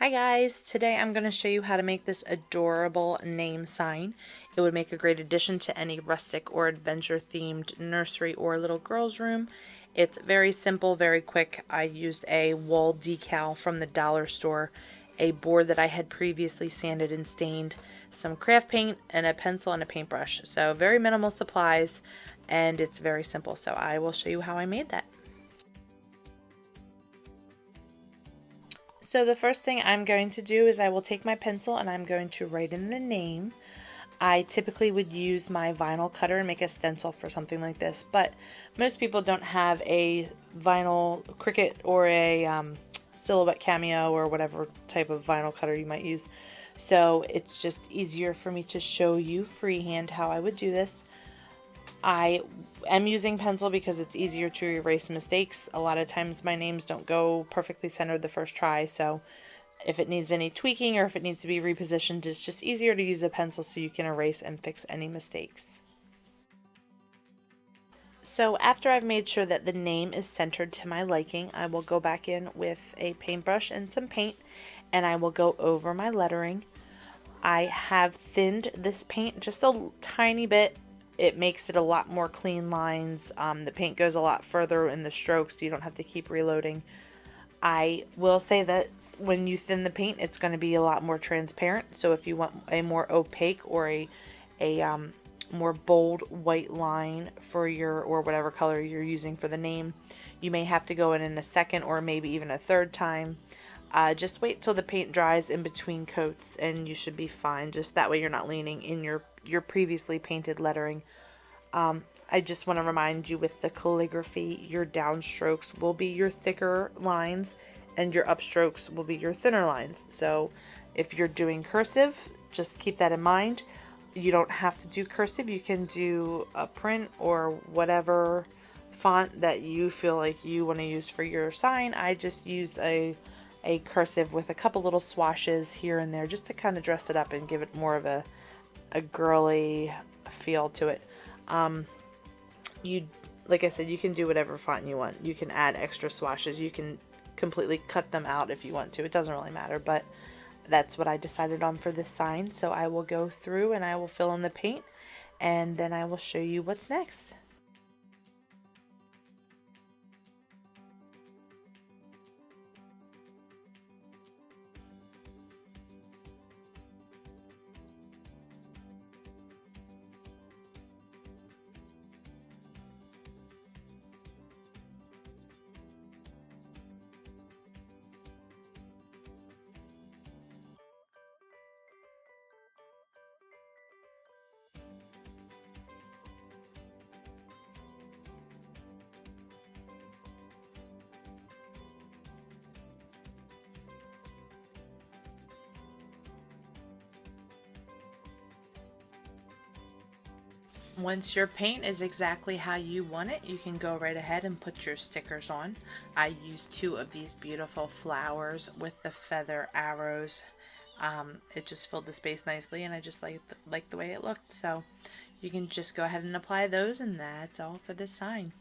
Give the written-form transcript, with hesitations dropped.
Hi guys, today I'm going to show you how to make this adorable name sign. It would make a great addition to any rustic or adventure themed nursery or little girl's room. It's very simple, very quick. I used a wall decal from the dollar store, a board that I had previously sanded and stained, some craft paint, and a pencil and a paintbrush. So very minimal supplies, and it's very simple. So I will show you how I made that. So the first thing I'm going to do is I will take my pencil and I'm going to write in the name. I typically would use my vinyl cutter and make a stencil for something like this, but most people don't have a vinyl Cricut or a Silhouette Cameo or whatever type of vinyl cutter you might use. So it's just easier for me to show you freehand how I would do this. I am using pencil because it's easier to erase mistakes. A lot of times my names don't go perfectly centered the first try, so if it needs any tweaking or if it needs to be repositioned, it's just easier to use a pencil so you can erase and fix any mistakes. So after I've made sure that the name is centered to my liking, I will go back in with a paintbrush and some paint and I will go over my lettering. I have thinned this paint just a tiny bit. It makes it a lot more clean lines. The paint goes a lot further in the strokes, so you don't have to keep reloading. I will say that when you thin the paint, it's going to be a lot more transparent. So if you want a more opaque or a more bold white line for your, or whatever color you're using for the name, you may have to go in a second or maybe even a third time. Just wait till the paint dries in between coats and you should be fine. Just that way you're not leaning in your previously painted lettering. I just want to remind you with the calligraphy, your downstrokes will be your thicker lines and your upstrokes will be your thinner lines. So if you're doing cursive, just keep that in mind. You don't have to do cursive. You can do a print or whatever font that you feel like you want to use for your sign. I just used a cursive with a couple little swashes here and there just to kind of dress it up and give it more of a girly feel to it. Like I said, you can do whatever font you want. You can add extra swashes. You can completely cut them out if you want to. It doesn't really matter, but that's what I decided on for this sign. So I will go through and I will fill in the paint and then I will show you what's next. Once your paint is exactly how you want it, you can go right ahead and put your stickers on. I used 2 of these beautiful flowers with the feather arrows. It just filled the space nicely and I just liked the way it looked. So you can just go ahead and apply those and that's all for this sign.